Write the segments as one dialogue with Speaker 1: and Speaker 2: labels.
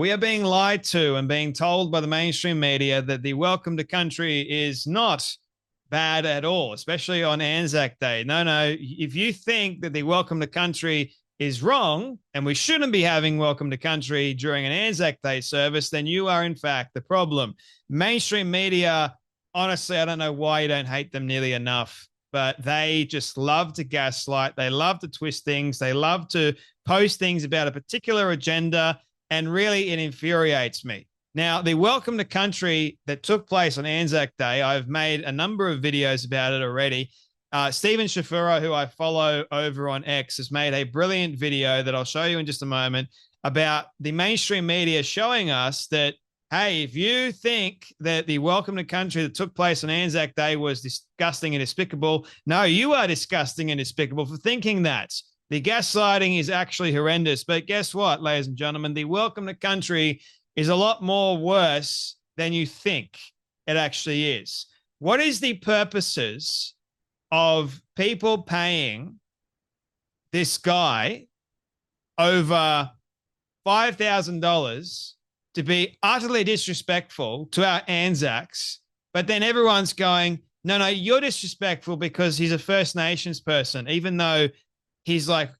Speaker 1: we are being lied to and being told by the mainstream media that the welcome to country is not bad at all, especially on Anzac Day. No, no. If you think that the welcome to country is wrong and we shouldn't be having welcome to country during an Anzac Day service, then you are in fact the problem. Mainstream media, honestly, I don't know why you don't hate them nearly enough, but they just love to gaslight. They love to twist things. They love to post things about a particular agenda, and really it infuriates me. Now, the welcome to country that took place on Anzac Day, I've made a number of videos about it already. Stephen Shafura, who I follow over on X, has made a brilliant video that I'll show you in just a moment about the mainstream media showing us that, hey, if you think that the welcome to country that took place on Anzac Day was disgusting and despicable, no, you are disgusting and despicable for thinking that. The gaslighting is actually horrendous. But guess what, ladies and gentlemen? The welcome to country is a lot more worse than you think it actually is. What is the purposes of people paying this guy over $5,000 to be utterly disrespectful to our Anzacs, but then everyone's going, no, no, you're disrespectful because he's a First Nations person, even though he's like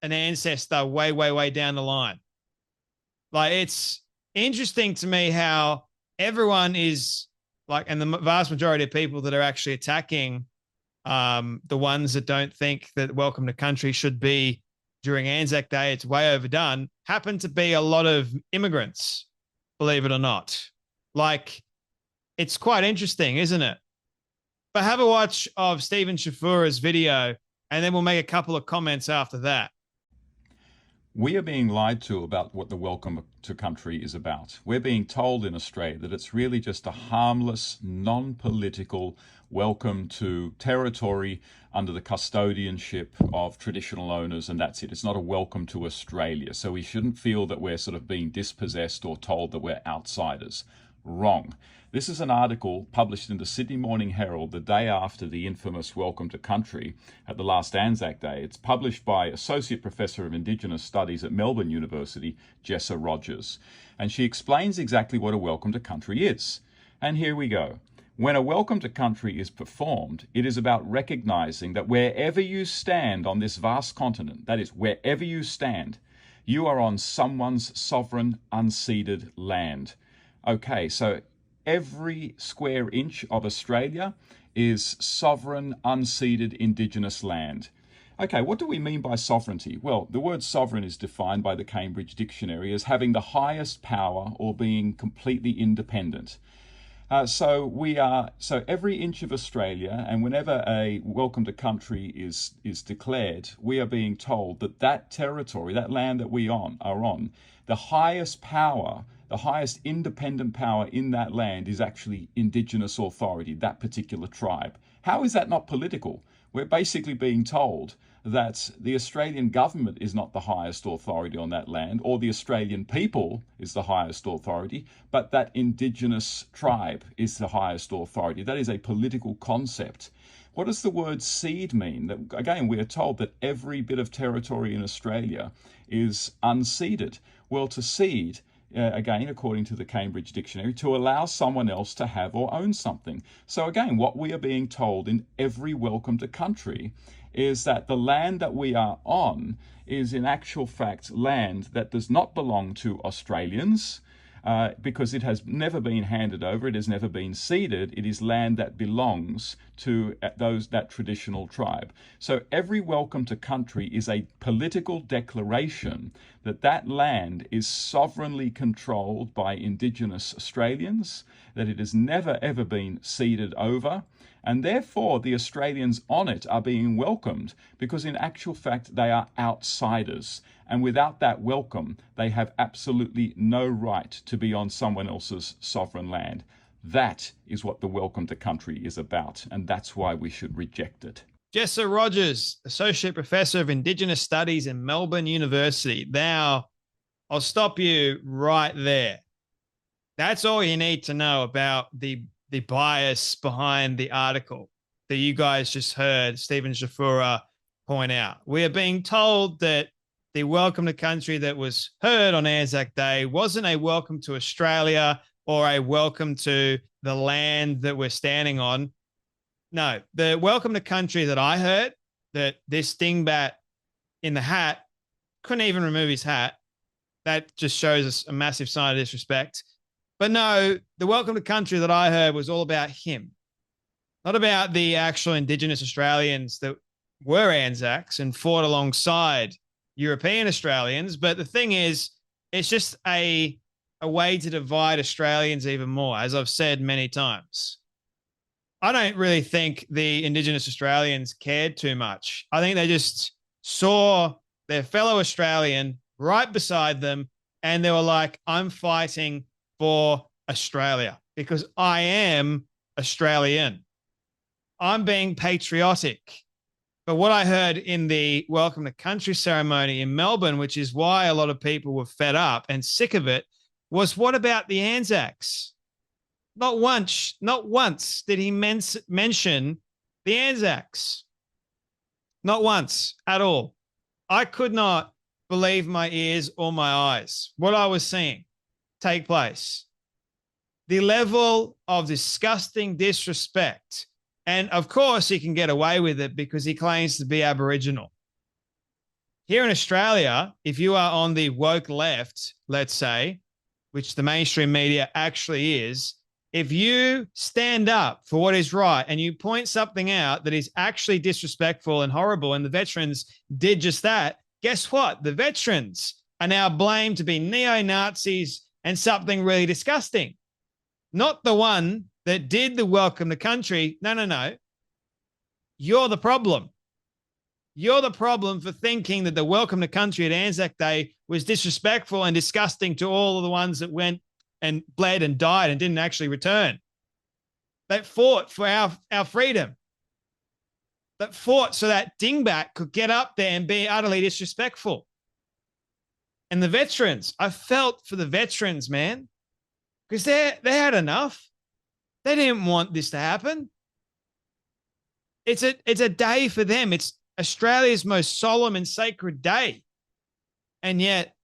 Speaker 1: an ancestor way, way, way down the line. Like, it's interesting to me how everyone is like, and the vast majority of people that are actually attacking the ones that don't think that welcome to country should be during Anzac Day, it's way overdone, happen to be a lot of immigrants, believe it or not. Like, it's quite interesting, isn't it? But have a watch of Stephen Shafura's video, and then we'll make a couple of comments after that.
Speaker 2: We are being lied to about what the welcome to country is about. We're being told in Australia that it's really just a harmless, non-political welcome to territory under the custodianship of traditional owners, and that's it. It's not a welcome to Australia. So we shouldn't feel that we're sort of being dispossessed or told that we're outsiders. Wrong. This is an article published in the Sydney Morning Herald the day after the infamous welcome to country at the last Anzac Day. It's published by Associate Professor of Indigenous Studies at Melbourne University, Jessa Rogers. And she explains exactly what a welcome to country is. And here we go. When a welcome to country is performed, it is about recognizing that wherever you stand on this vast continent, that is, wherever you stand, you are on someone's sovereign, unceded land. Okay, so every square inch of Australia is sovereign, unceded Indigenous land. Okay, what do we mean by sovereignty? Well, the word sovereign is defined by the Cambridge Dictionary as having the highest power or being completely independent. So every inch of Australia, and whenever a welcome to country is declared, we are being told that that territory, that land that we are on, the highest power, the highest independent power in that land is actually Indigenous authority, that particular tribe. How is that not political? We're basically being told that the Australian government is not the highest authority on that land, or the Australian people is the highest authority, but that Indigenous tribe is the highest authority. That is a political concept. What does the word cede mean? That, again, we are told that every bit of territory in Australia is unceded. Well, to cede, again, according to the Cambridge Dictionary, to allow someone else to have or own something. So again, what we are being told in every welcome to country is that the land that we are on is in actual fact land that does not belong to Australians, because it has never been handed over, it has never been ceded. It is land that belongs to that traditional tribe. So every welcome to country is a political declaration that that land is sovereignly controlled by Indigenous Australians, that it has never ever been ceded over, and therefore the Australians on it are being welcomed because in actual fact they are outsiders. And without that welcome, they have absolutely no right to be on someone else's sovereign land. That is what the welcome to country is about, and that's why we should reject it.
Speaker 1: Jessa Rogers, Associate Professor of Indigenous Studies in Melbourne University. Now, I'll stop you right there. That's all you need to know about the bias behind the article that you guys just heard Stephen Shafura point out. We are being told that the welcome to country that was heard on Anzac Day wasn't a welcome to Australia or a welcome to the land that we're standing on. No, the welcome to country that I heard, that this dingbat in the hat couldn't even remove his hat. That just shows us a massive sign of disrespect. But no, the welcome to country that I heard was all about him, not about the actual Indigenous Australians that were Anzacs and fought alongside European Australians. But the thing is, it's just a way to divide Australians even more, as I've said many times. I don't really think the Indigenous Australians cared too much. I think they just saw their fellow Australian right beside them and they were like, I'm fighting for Australia because I am Australian. I'm being patriotic. But what I heard in the Welcome to Country ceremony in Melbourne, which is why a lot of people were fed up and sick of it, was what about the Anzacs? Not once did he mention the Anzacs. Not once at all. I could not believe my ears or my eyes. What I was seeing take place. The level of disgusting disrespect. And of course, he can get away with it because he claims to be Aboriginal. Here in Australia, if you are on the woke left, let's say, which the mainstream media actually is, if you stand up for what is right and you point something out that is actually disrespectful and horrible, and the veterans did just that, guess what? The veterans are now blamed to be neo-Nazis and something really disgusting. Not the one that did the welcome to country. No. You're the problem. You're the problem for thinking that the welcome to country at Anzac Day was disrespectful and disgusting to all of the ones that went and bled and died and didn't actually return. That fought for our freedom. That fought so that dingbat could get up there and be utterly disrespectful. And the veterans, I felt for the veterans, man, because they had enough. They didn't want this to happen. It's a day for them. It's Australia's most solemn and sacred day. And yet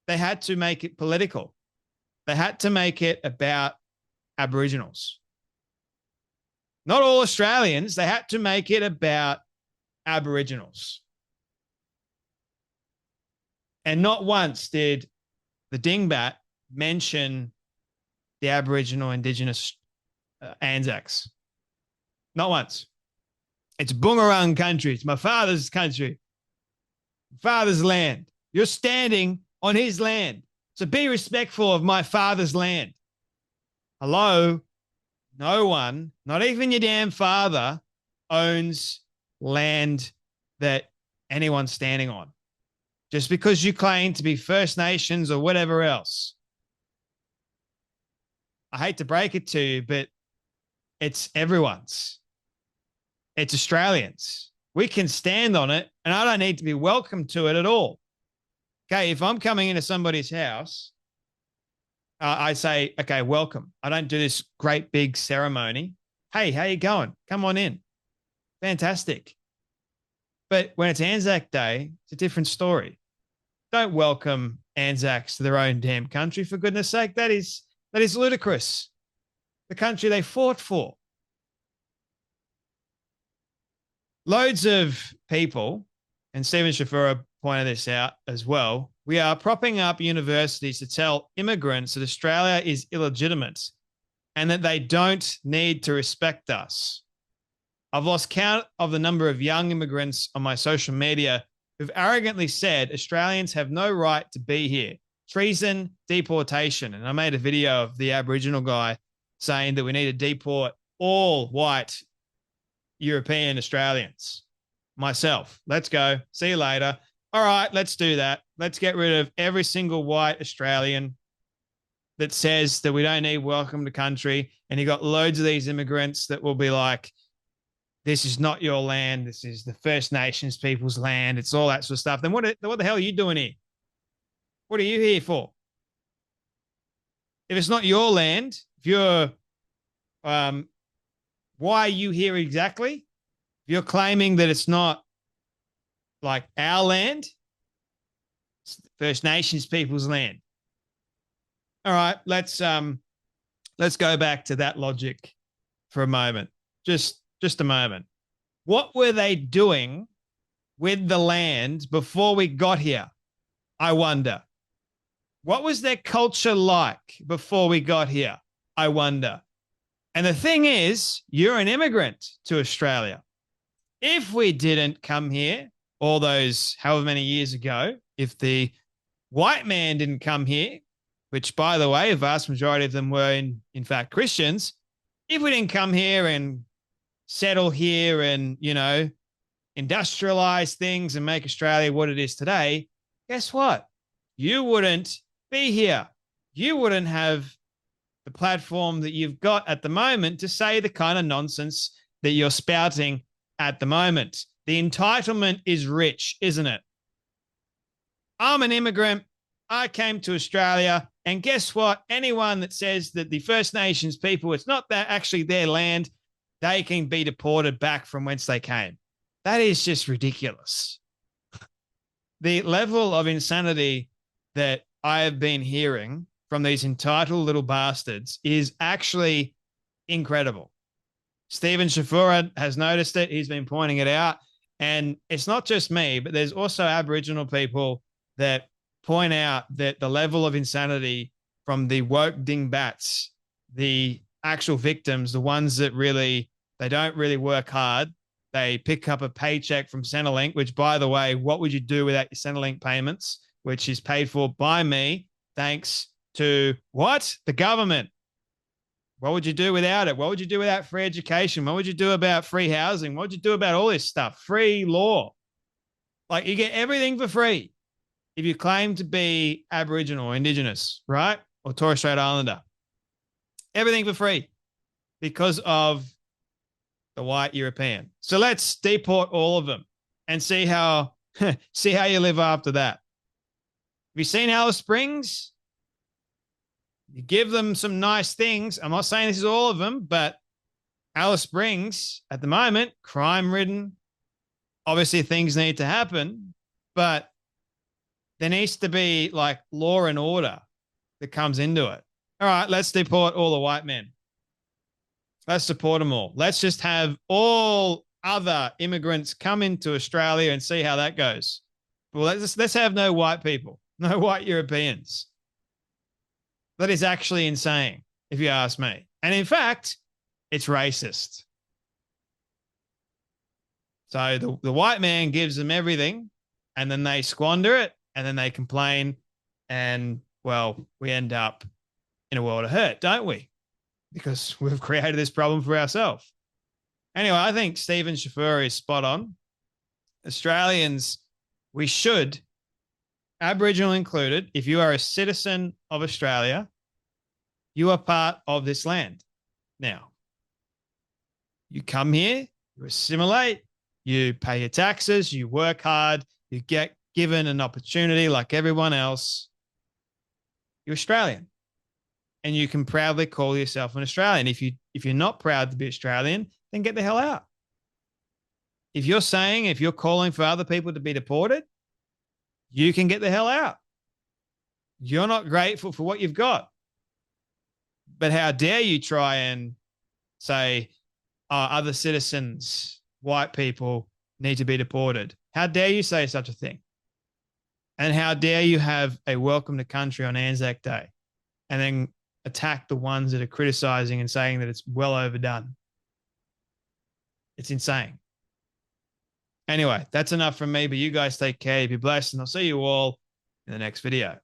Speaker 1: they had to make it political. They had to make it about Aboriginals. Not all Australians. They had to make it about Aboriginals. And not once did the dingbat mention the Aboriginal Indigenous Anzacs. Not once. It's Bungarang country. It's my father's country. Father's land. You're standing on his land. So be respectful of my father's land. Hello? No one, not even your damn father, owns land that anyone's standing on. Just because you claim to be First Nations or whatever else. I hate to break it to you, but it's everyone's. It's Australians. We can stand on it, and I don't need to be welcome to it at all. Okay, if I'm coming into somebody's house, I say, okay, welcome. I don't do this great big ceremony. Hey, how you going? Come on in. Fantastic. But when it's Anzac Day, it's a different story. Don't welcome Anzacs to their own damn country, for goodness sake. That is ludicrous. The country they fought for. Loads of people, and Stephen Shafura pointed this out as well, we are propping up universities to tell immigrants that Australia is illegitimate and that they don't need to respect us. I've lost count of the number of young immigrants on my social media who've arrogantly said Australians have no right to be here. Treason, deportation. And I made a video of the Aboriginal guy saying that we need to deport all white European Australians. Myself. Let's go. See you later. All right, let's do that. Let's get rid of every single white Australian that says that we don't need welcome to country. And you got loads of these immigrants that will be like, this is not your land. This is the First Nations people's land. It's all that sort of stuff. Then what the hell are you doing here? What are you here for? If it's not your land, if you're, why are you here exactly? If you're claiming that it's not like our land, First Nations people's land. All right, let's go back to that logic for a moment. Just a moment. What were they doing with the land before we got here? I wonder. What was their culture like before we got here? I wonder. And the thing is, you're an immigrant to Australia. If we didn't come here all those however many years ago, if the white man didn't come here, which, by the way, a vast majority of them were, in fact, Christians, if we didn't come here and settle here and, industrialize things and make Australia what it is today, guess what? You wouldn't be here. You wouldn't have the platform that you've got at the moment to say the kind of nonsense that you're spouting at the moment. The entitlement is rich, isn't it? I'm an immigrant. I came to Australia. And guess what? Anyone that says that the First Nations people, it's not that actually their land, they can be deported back from whence they came. That is just ridiculous. The level of insanity that I have been hearing from these entitled little bastards is actually incredible. Stephen Shafura has noticed it. He's been pointing it out. And it's not just me, but there's also Aboriginal people that point out that the level of insanity from the woke dingbats, the actual victims, the ones that really, they don't really work hard. They pick up a paycheck from Centrelink, which, by the way, what would you do without your Centrelink payments, which is paid for by me, thanks to what? The government. What would you do without it? What would you do without free education? What would you do about free housing? What would you do about all this stuff? Free law. Like, you get everything for free if you claim to be Aboriginal or Indigenous, right? Or Torres Strait Islander. Everything for free because of the white European. So let's deport all of them and see how you live after that. Have you seen Alice Springs? You give them some nice things. I'm not saying this is all of them, but Alice Springs at the moment, crime-ridden. Obviously, things need to happen, but there needs to be like law and order that comes into it. All right, let's deport all the white men. Let's support them all. Let's just have all other immigrants come into Australia and see how that goes. Well, let's have no white people, no white Europeans. That is actually insane, if you ask me. And in fact, it's racist. So the white man gives them everything, and then they squander it, and then they complain, and, well, we end up in a world of hurt, don't we? Because we've created this problem for ourselves. Anyway, I think Stephen Shafura is spot on. Australians, we should, Aboriginal included, if you are a citizen of Australia, you are part of this land. Now, you come here, you assimilate, you pay your taxes, you work hard, you get given an opportunity like everyone else. You're Australian. And you can proudly call yourself an Australian. If you're not proud to be Australian, then get the hell out. If you're calling for other people to be deported, you can get the hell out. You're not grateful for what you've got. But how dare you try and say, other citizens, white people need to be deported? How dare you say such a thing? And how dare you have a welcome to country on Anzac Day and then attack the ones that are criticizing and saying that it's well overdone? It's insane. Anyway, that's enough from me, but you guys take care. Be blessed, and I'll see you all in the next video.